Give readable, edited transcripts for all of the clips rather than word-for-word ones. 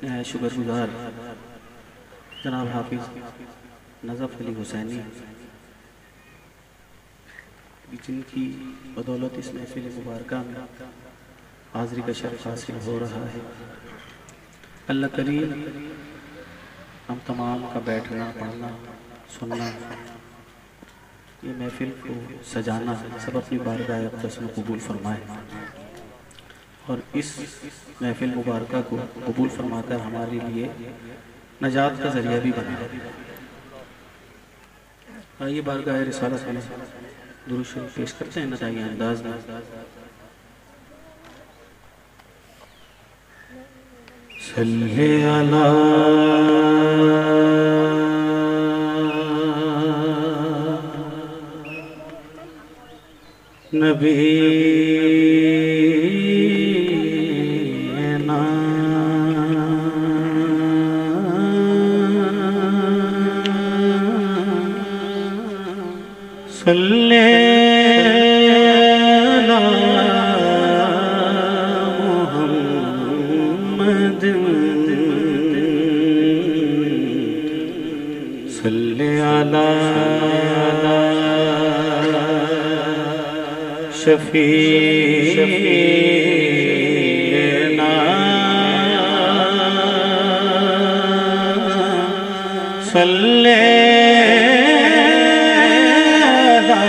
شکر گزار جناب حافظ نظف علی حسینی جن کی بدولت اس محفل مبارکہ میں حاضری کا شرف حاصل ہو رہا ہے۔ اللہ کریم ہم تمام کا بیٹھنا، پڑھنا، سننا، یہ محفل کو سجانا سب اپنی بارگاہ اقدس میں قبول فرمائے اور اس محفل مبارکہ کو قبول فرما کر ہمارے لیے نجات کا ذریعہ بھی بنائے۔ آئیے بارگاہ رسالت میں درود شریف پیش کرتے ہیں نتائی انداز میں۔ صلی علی نبینا صلی علی محمد صلی علی شفیعنا صلی علی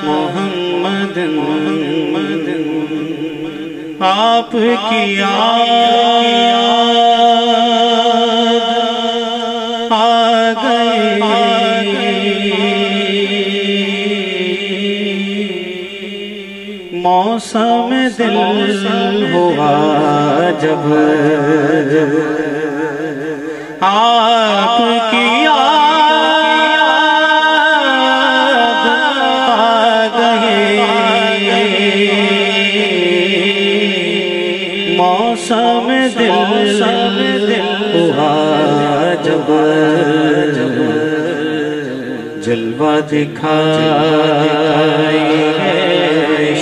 محمد آپ کی یاد آ گئی، موسم دل ہوا جب آپ کی یاد آ گئی، موسم دل ہوا جب جلوہ دکھائی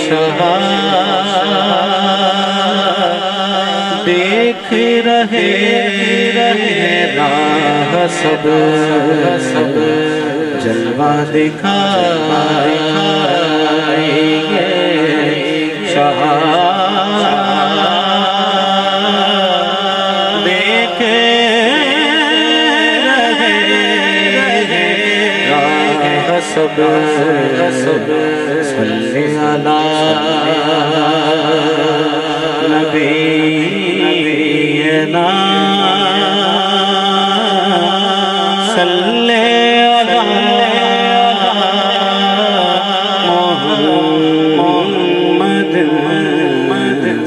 شاہ دیکھ رہے راہ سب جلوہ دکھائی شاہ دیکھ رہے راہ سب صلی علی نبینا صلی علی محمد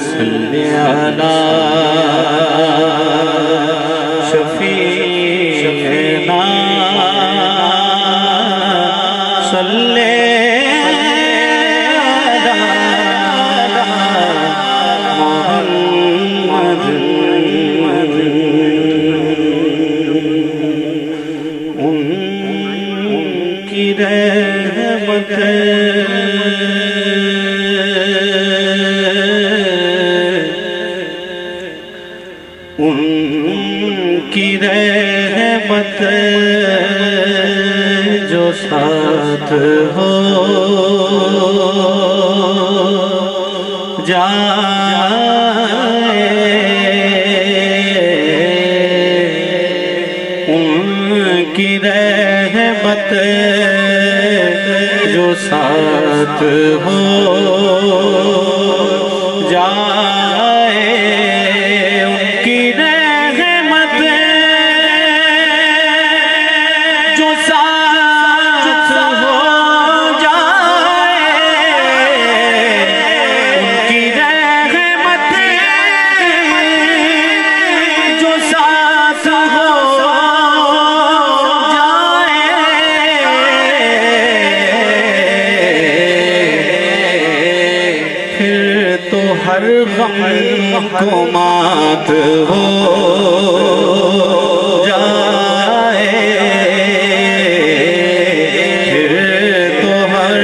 صلی علی شفیعنا صلی رحمت ان کی رحمت جو ساتھ ہو جائے، ان کی رحمت جو ساتھ ہو جائے، ان کی رحمت جو ساتھ ہو جائے، ان کی رحمت جو ساتھ ہو ہر غم کو مات ہو جائے، پھر تو ہر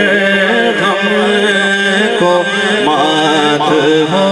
غم کو مات ہو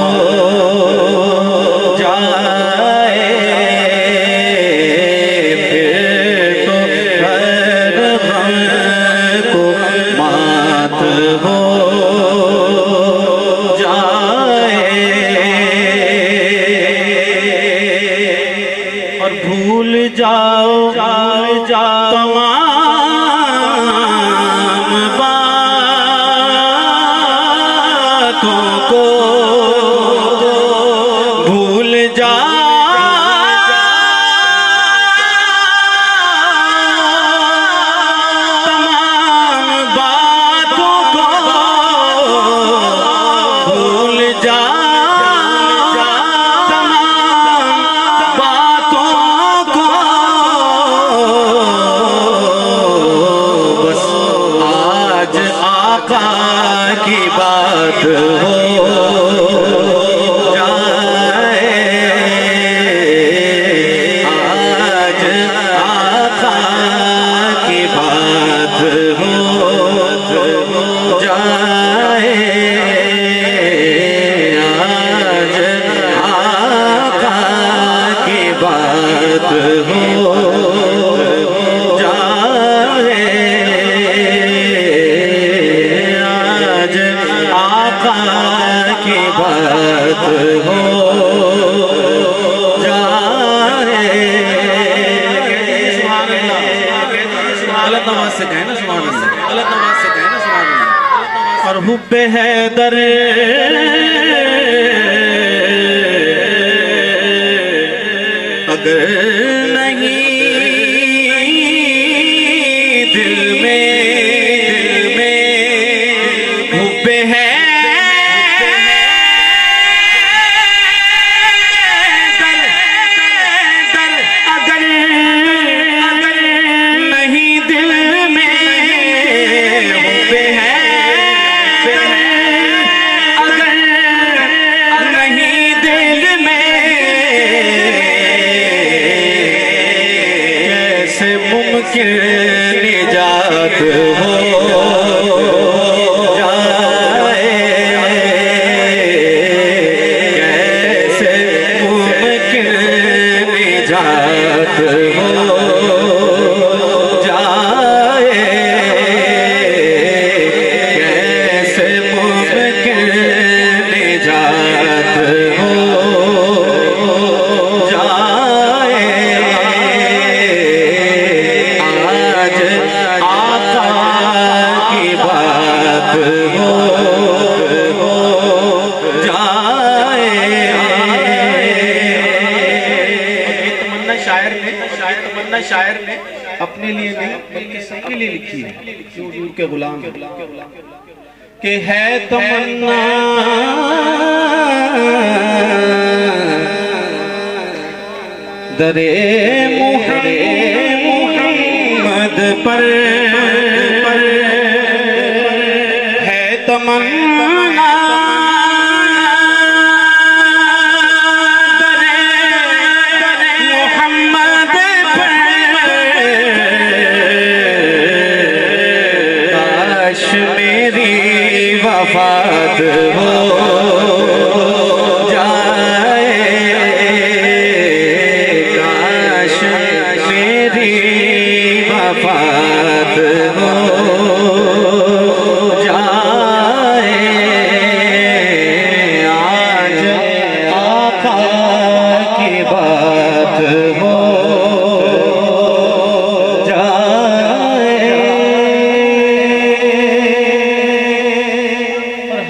ہو جائے آج آقا کی بات ہو جائے غلط آواز سے کہیں نا سبحان اللہ غلط آواز سے کہیں نا سبحان اللہ اور حب حیدر اگر نہیں دل میں حب حیدر اگر نہیں دل میں حب حیدر اگر نہیں دل میں ممکن نجات ہو جائے کیسے ممکن نجات ہو جائے کیسے ممکن نجات ہو جائے شاعر نے اپنے لیے نہیں بلکہ سب کے لیے لکھی ہے جو حضور کے غلام کہ ہے تمنا درِ محمد پر ہے تمنا وفات ہو جائے کاش میری وفات ہو جائے آج آقا کی بات ہو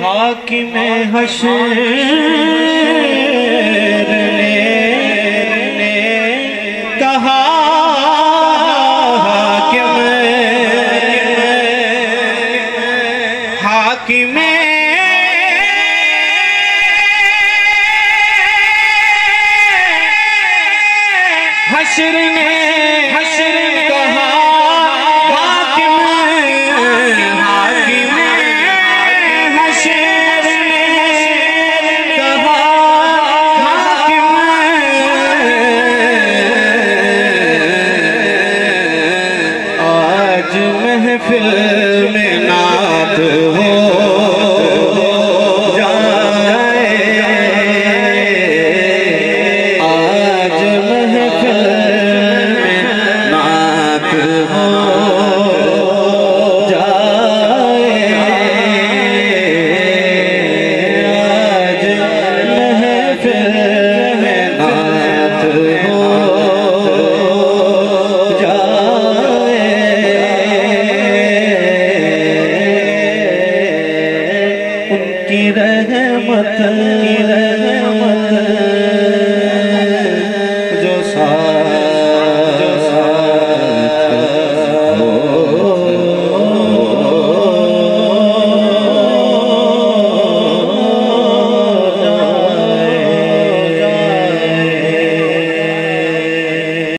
حاکم حشر نے کہا حاکم حشر نے کہا محفل میں نعت ہو جائے آج محفل میں نعت ہو جائے آج محفل میں نعت ہو رحمت